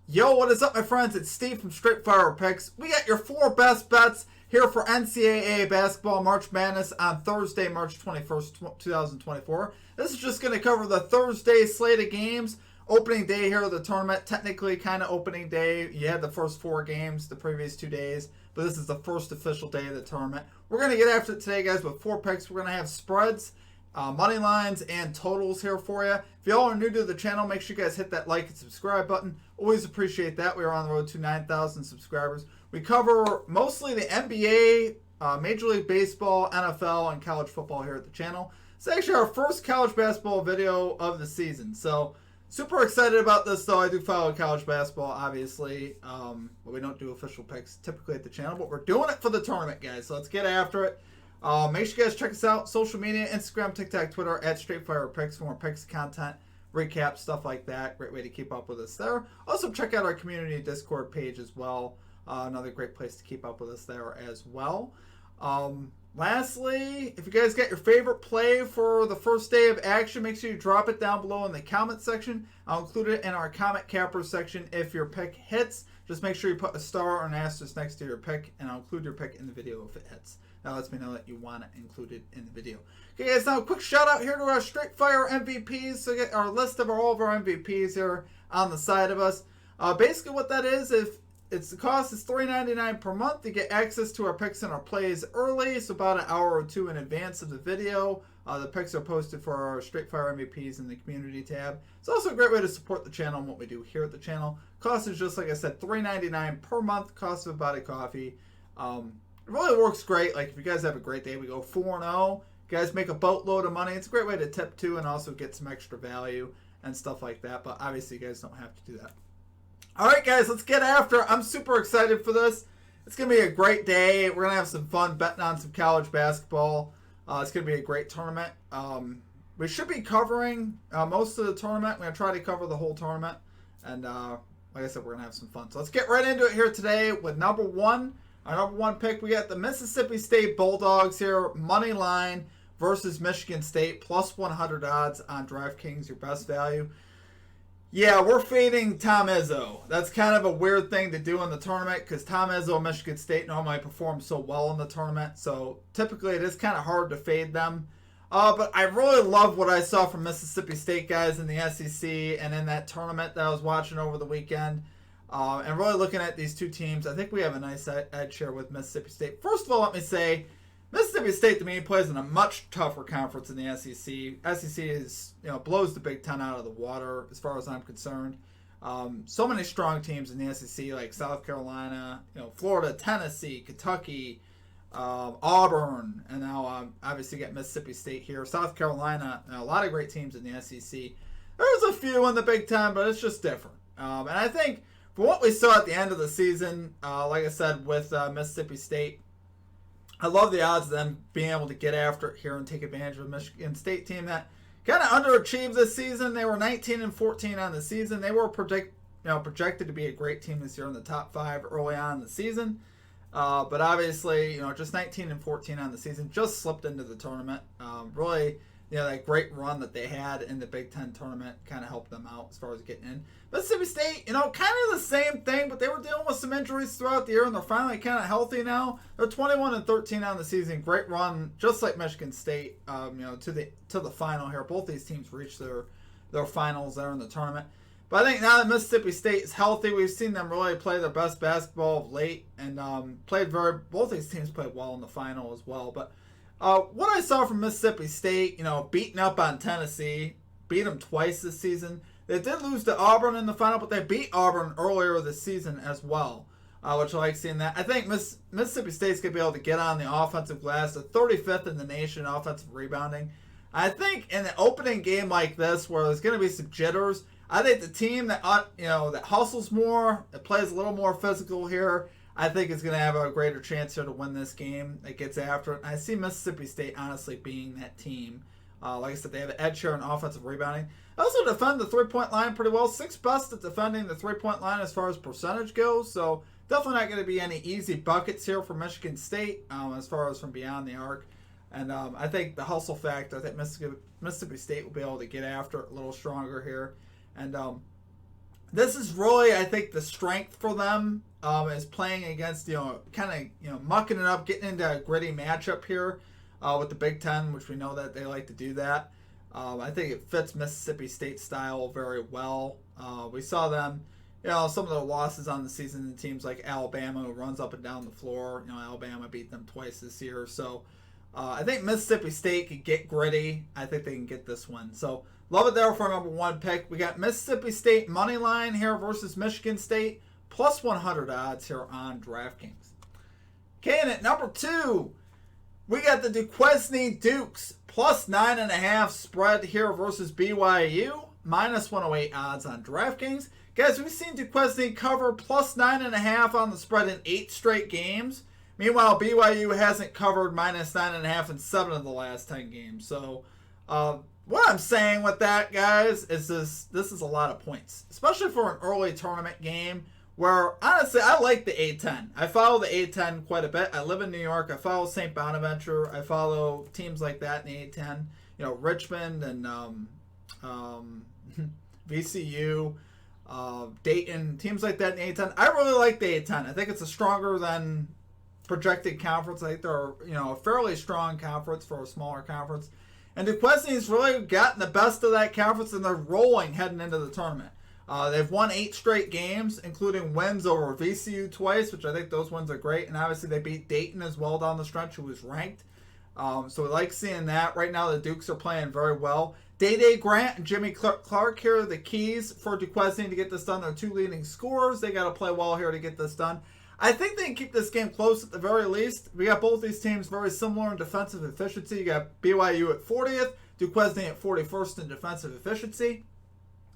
Yo, what is up, my friends? It's Steve from Straight Fire Picks. We got your 4 best bets here for NCAA basketball March Madness on Thursday, March 21st, 2024. This is just going to cover the Thursday slate of games. Opening day here of the tournament. Technically, kind of opening day. You had the first 4 games the previous 2 days, but this is the first official day of the tournament. We're going to get after it today, guys, with 4 picks. We're going to have spreads, money lines, and totals here for you. If y'all are new to the channel, make sure you guys hit that like and subscribe button. Always appreciate that. We are on the road to 9,000 subscribers. We cover mostly the NBA, Major League Baseball, NFL, and college football here at the channel. It's actually our first college basketball video of the season. So, super excited about this, though. I do follow college basketball, obviously. But we don't do official picks typically at the channel. But we're doing it for the tournament, guys. So, let's get after it. Make sure you guys check us out. Social media, Instagram, TikTok, Twitter, at StraightFirePicks for more picks content, recaps, stuff like that. Great way to keep up with us there. Also, check out our community Discord page as well. Another great place to keep up with us there as well. Lastly, if you guys got your favorite play for the first day of action, make sure you drop it down below in the comment section. I'll include it in our comment capper section if your pick hits. Just make sure you put a star or an asterisk next to your pick, and I'll include your pick in the video if it hits. That lets me know that you want it included in the video. Okay, guys, now a quick shout out here to our Straight Fire MVPs. So get our list of all of our MVPs here on the side of us. Basically what that is, if the cost is $3.99 per month, you get access to our picks and our plays early, so about an hour or 2 in advance of the video. The picks are posted for our Straight Fire MVPs in the community tab. It's also a great way to support the channel and what we do here at the channel. Cost is just, like I said, $3.99 per month. Cost of a body coffee. It really works great. Like, if you guys have a great day, we go 4-0. You guys make a boatload of money. It's a great way to tip too and also get some extra value and stuff like that. But obviously, you guys don't have to do that. All right, guys, let's get after it. I'm super excited for this. It's going to be a great day. We're going to have some fun betting on some college basketball. It's going to be a great tournament. We should be covering most of the tournament. We're going to try to cover the whole tournament. And like I said, we're going to have some fun. So let's get right into it here today with number 1. Our number 1 pick, we got the Mississippi State Bulldogs here, money line versus Michigan State, plus 100 odds on DraftKings, your best value. Yeah, we're fading Tom Izzo. That's kind of a weird thing to do in the tournament because Tom Izzo and Michigan State normally perform so well in the tournament. So typically it is kind of hard to fade them. But I really love what I saw from Mississippi State guys in the SEC and in that tournament that I was watching over the weekend. And really looking at these 2 teams, I think we have a nice edge here with Mississippi State. First of all, let me say, Mississippi State to me plays in a much tougher conference than the SEC. SEC is, blows the Big Ten out of the water as far as I'm concerned. So many strong teams in the SEC like South Carolina, Florida, Tennessee, Kentucky, Auburn, and now obviously get Mississippi State here. South Carolina, a lot of great teams in the SEC. There's a few in the Big Ten, but it's just different. And I think for what we saw at the end of the season, like I said, with Mississippi State, I love the odds of them being able to get after it here and take advantage of a Michigan State team that kind of underachieved this season. They were 19-14 on the season. They were projected to be a great team this year in the top 5 early on in the season. But obviously, just 19-14 on the season, just slipped into the tournament. Really, that great run that they had in the Big Ten tournament kind of helped them out as far as getting in. Mississippi State, kind of the same thing, but they were dealing with some injuries throughout the year, and they're finally kind of healthy now. They're 21-13 on the season. Great run, just like Michigan State, to the final here. Both these teams reached their finals there in the tournament. But I think now that Mississippi State is healthy, we've seen them really play their best basketball of late, and both these teams played well in the final as well. But what I saw from Mississippi State, beating up on Tennessee, beat them twice this season. They did lose to Auburn in the final, but they beat Auburn earlier this season as well, which I like seeing that. I think Mississippi State's going to be able to get on the offensive glass, the 35th in the nation in offensive rebounding. I think in an opening game like this, where there's going to be some jitters, I think the team that that hustles more, that plays a little more physical here, I think is going to have a greater chance here to win this game. That gets after it. And I see Mississippi State honestly being that team. Like I said, they have an edge here in offensive rebounding. They also defend the 3-point line pretty well. 6th best at defending the 3-point line as far as percentage goes. So definitely not going to be any easy buckets here for Michigan State as far as from beyond the arc. And I think the hustle factor, I think Mississippi State will be able to get after it a little stronger here. And this is really, I think, the strength for them is playing against, kind of, mucking it up, getting into a gritty matchup here with the Big Ten, which we know that they like to do that. I think it fits Mississippi State style very well. We saw them, some of the losses on the season in teams like Alabama, who runs up and down the floor. Alabama beat them twice this year. So I think Mississippi State could get gritty. I think they can get this one. So love it there for number 1 pick. We got Mississippi State money line here versus Michigan State, plus 100 odds here on DraftKings. Okay, and at number 2, we got the Duquesne Dukes, plus 9.5 spread here versus BYU, minus 108 odds on DraftKings. Guys, we've seen Duquesne cover plus 9.5 on the spread in 8 straight games. Meanwhile, BYU hasn't covered minus 9.5 in 7 of the last 10 games. So, what I'm saying with that, guys, is this is a lot of points, especially for an early tournament game where, honestly, I like the A10. I follow the A10 quite a bit. I live in New York. I follow St. Bonaventure. I follow teams like that in the A10. Richmond and VCU, Dayton, teams like that in the A10. I really like the A10. I think it's a stronger than projected conference. I think they're a fairly strong conference for a smaller conference. And Duquesne's really gotten the best of that conference, and they're rolling heading into the tournament. They've won 8 straight games, including wins over VCU twice, which I think those wins are great. And obviously they beat Dayton as well down the stretch, who was ranked. So we like seeing that. Right now the Dukes are playing very well. Day Grant and Jimmy Clark here are the keys for Duquesne to get this done. They're 2 leading scorers. They got to play well here to get this done. I think they can keep this game close at the very least. We got both these teams very similar in defensive efficiency. You got BYU at 40th, Duquesne at 41st in defensive efficiency.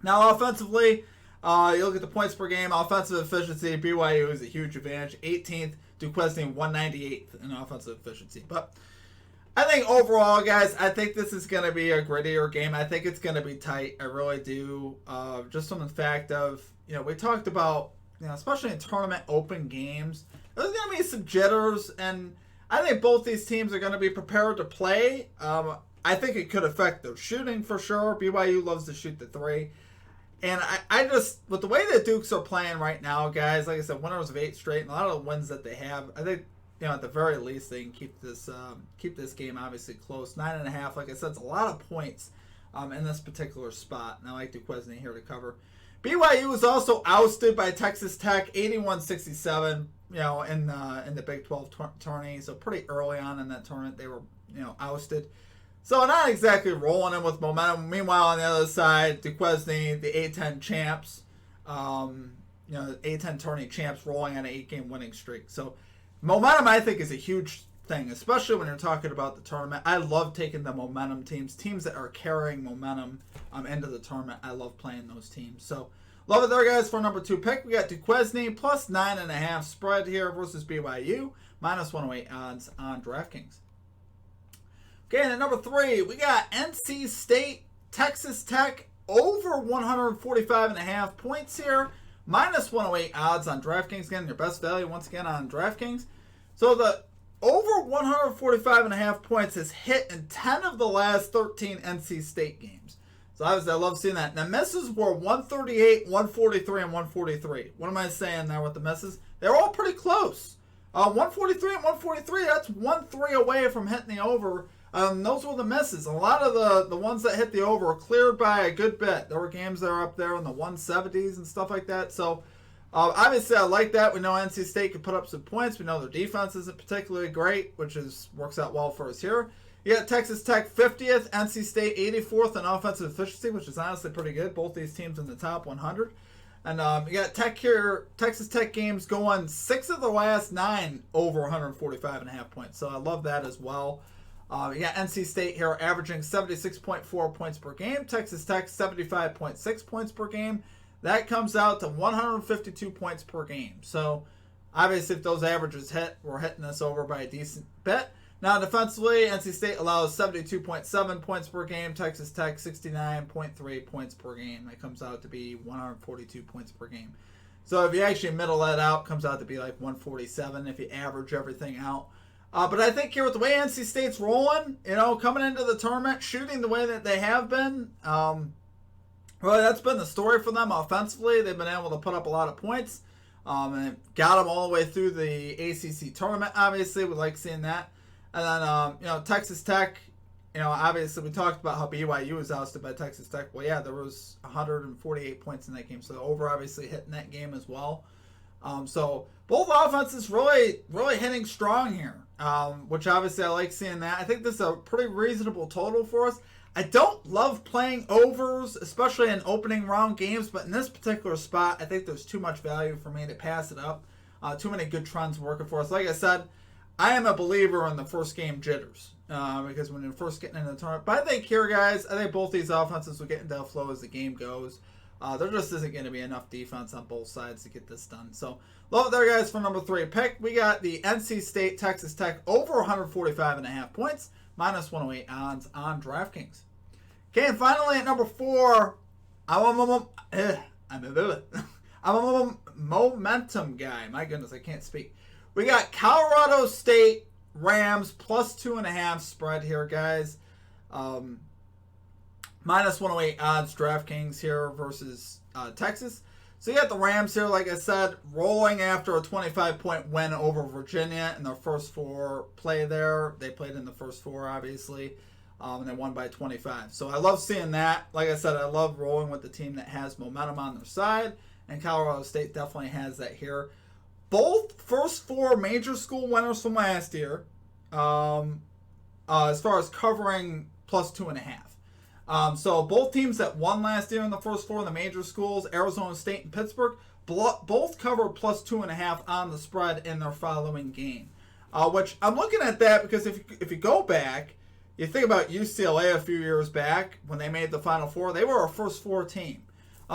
Now offensively, you look at the points per game, offensive efficiency, BYU is a huge advantage. 18th, Duquesne 198th in offensive efficiency. But I think overall, guys, I think this is going to be a grittier game. I think it's going to be tight. I really do. Just from the fact of, we talked about, especially in tournament open games, there's going to be some jitters, and I think both these teams are going to be prepared to play. I think it could affect their shooting for sure. BYU loves to shoot the 3. And I just, with the way the Dukes are playing right now, guys, like I said, winners of 8 straight, and a lot of the wins that they have, I think, at the very least, they can keep this game obviously close. 9.5, like I said, it's a lot of points in this particular spot. And I like Duquesne here to cover. BYU was also ousted by Texas Tech, 81-67, in the Big 12 tourney. So pretty early on in that tournament, they were, ousted. So not exactly rolling in with momentum. Meanwhile, on the other side, Duquesne, the A10 champs, the A10 tourney champs, rolling on an 8-game winning streak. So momentum, I think, is a huge thing, especially when you're talking about the tournament. I love taking the momentum teams that are carrying momentum into the tournament. I love playing those teams. So love it there, guys, for number 2 pick. We got Duquesne plus 9.5 spread here versus BYU, minus 108 odds on DraftKings. Okay, and at number 3, we got NC State, Texas Tech, over 145.5 points here, minus 108 odds on DraftKings. Again, your best value once again on DraftKings. So the over 145.5 points has hit in 10 of the last 13 NC State games. So obviously I love seeing that. Now misses were 138, 143, and 143. What am I saying there with the misses? They're all pretty close. 143 and 143, that's 1-3 away from hitting the over. Those were the misses. A lot of the ones that hit the over were cleared by a good bit. There were games that are up there in the 170s and stuff like that. So obviously I like that. We know NC State can put up some points. We know their defense isn't particularly great, which works out well for us here. You got Texas Tech 50th, NC State 84th in offensive efficiency, which is honestly pretty good. Both these teams in the top 100. And you got Tech here, Texas Tech games going 6 of the last 9 over 145.5 points. So I love that as well. You got NC State here averaging 76.4 points per game. Texas Tech 75.6 points per game. That comes out to 152 points per game. So obviously if those averages hit, we're hitting this over by a decent bit. Now defensively, NC State allows 72.7 points per game. Texas Tech 69.3 points per game. That comes out to be 142 points per game. So if you actually middle that out, it comes out to be like 147 if you average everything out. But I think here with the way NC State's rolling, coming into the tournament, shooting the way that they have been, Really, that's been the story for them offensively. They've been able to put up a lot of points. And got them all the way through the ACC tournament, obviously. We like seeing that. And then, Texas Tech, obviously we talked about how BYU was ousted by Texas Tech. Well, yeah, there was 148 points in that game. So the over obviously hitting that game as well. So both offenses really, really hitting strong here, which obviously I like seeing that. I think this is a pretty reasonable total for us. I don't love playing overs, especially in opening round games, but in this particular spot, I think there's too much value for me to pass it up. Too many good trends working for us. Like I said, I am a believer in the first game jitters because when you're first getting into the tournament. But I think here, guys, I think both these offenses will get into a flow as the game goes. There just isn't going to be enough defense on both sides to get this done. So, love it there, guys, for number 3 pick. We got the NC State Texas Tech over 145.5 points, minus 108 odds on DraftKings. Okay, and finally at number 4, I'm a momentum guy. My goodness, I can't speak. We got Colorado State Rams plus 2.5 spread here, guys. Minus 108 odds DraftKings here versus Texas. So you got the Rams here, like I said, rolling after a 25-point win over Virginia in their first 4 play there. They played in the first 4, obviously, and they won by 25. So I love seeing that. Like I said, I love rolling with the team that has momentum on their side, and Colorado State definitely has that here. Both first 4 major school winners from last year, as far as covering plus 2.5. So both teams that won last year in the first 4 in the major schools, Arizona State and Pittsburgh, both covered plus 2.5 on the spread in their following game. Which I'm looking at that because if you go back, you think about UCLA a few years back when they made the Final Four, they were a first 4 team.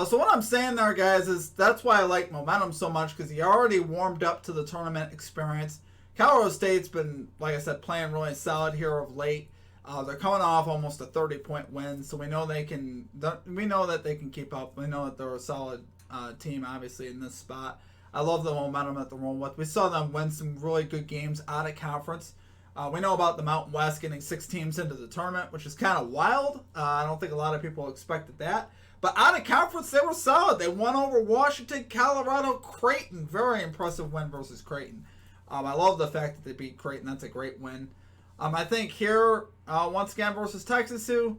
So what I'm saying there, guys, is that's why I like momentum so much because he already warmed up to the tournament experience. Colorado State's been, like I said, playing really solid here of late. They're coming off almost a 30-point win, so we know they can. We know that they can keep up. We know that they're a solid team, obviously, in this spot. I love the momentum that they're rolling with. We saw them win some really good games out of conference. We know about the Mountain West getting 6 teams into the tournament, which is kind of wild. I don't think a lot of people expected that. But out of conference, they were solid. They won over Washington, Colorado, Creighton. Very impressive win versus Creighton. I love the fact that they beat Creighton. That's a great win. I think here, once again, versus Texas, who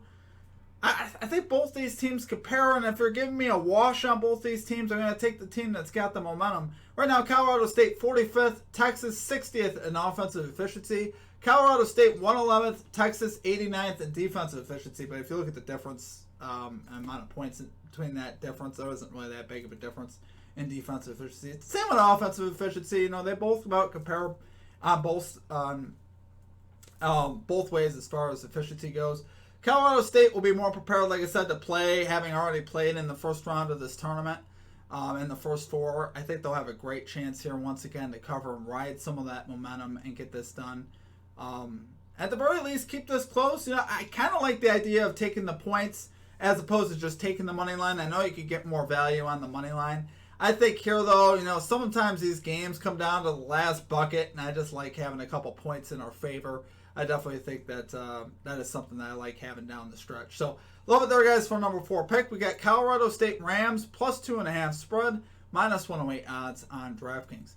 I think both these teams compare, and if you're giving me a wash on both these teams, I'm going to take the team that's got the momentum. Right now, Colorado State 45th, Texas 60th in offensive efficiency. Colorado State 111th, Texas 89th in defensive efficiency. But if you look at the difference, amount of points between that difference, there isn't really that big of a difference in defensive efficiency. It's the same with offensive efficiency. They both about compare on both ways as far as efficiency goes. Colorado State will be more prepared, like I said, to play, having already played in the first round of this tournament. In the first 4, I think they'll have a great chance here once again to cover and ride some of that momentum and get this done. At the very least, keep this close. I kind of like the idea of taking the points as opposed to just taking the money line. I know you could get more value on the money line. I think here, though, sometimes these games come down to the last bucket, and I just like having a couple points in our favor. I definitely think that that is something that I like having down the stretch. So, love it there, guys, for number 4 pick. We got Colorado State Rams plus 2.5 spread, minus 108 odds on DraftKings.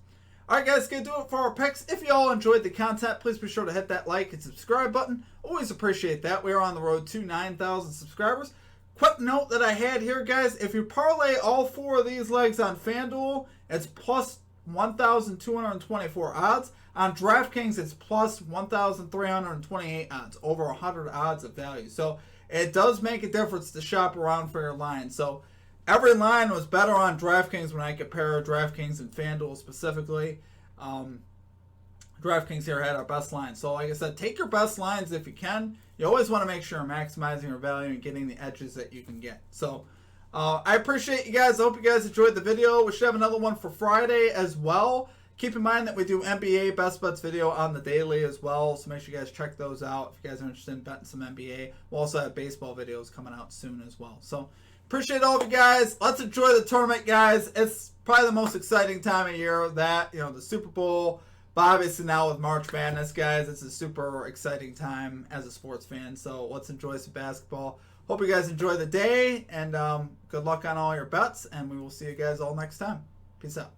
All right, guys, gonna do it for our picks. If you all enjoyed the content, please be sure to hit that like and subscribe button. Always appreciate that. We are on the road to 9,000 subscribers. Quick note that I had here, guys, if you parlay all 4 of these legs on FanDuel, it's plus 1,224 odds. On DraftKings, it's plus 1,328 odds, over 100 odds of value. So it does make a difference to shop around for your line. So every line was better on DraftKings when I compare DraftKings and FanDuel specifically. DraftKings here had our best line. So like I said, take your best lines if you can. You always want to make sure you're maximizing your value and getting the edges that you can get. So I appreciate you guys. I hope you guys enjoyed the video. We should have another one for Friday as well. Keep in mind that we do NBA Best Bets video on the daily as well, so make sure you guys check those out if you guys are interested in betting some NBA. We'll also have baseball videos coming out soon as well. So appreciate all of you guys. Let's enjoy the tournament, guys. It's probably the most exciting time of year, that, the Super Bowl. But obviously now with March Madness, guys, it's a super exciting time as a sports fan. So let's enjoy some basketball. Hope you guys enjoy the day, and good luck on all your bets, and we will see you guys all next time. Peace out.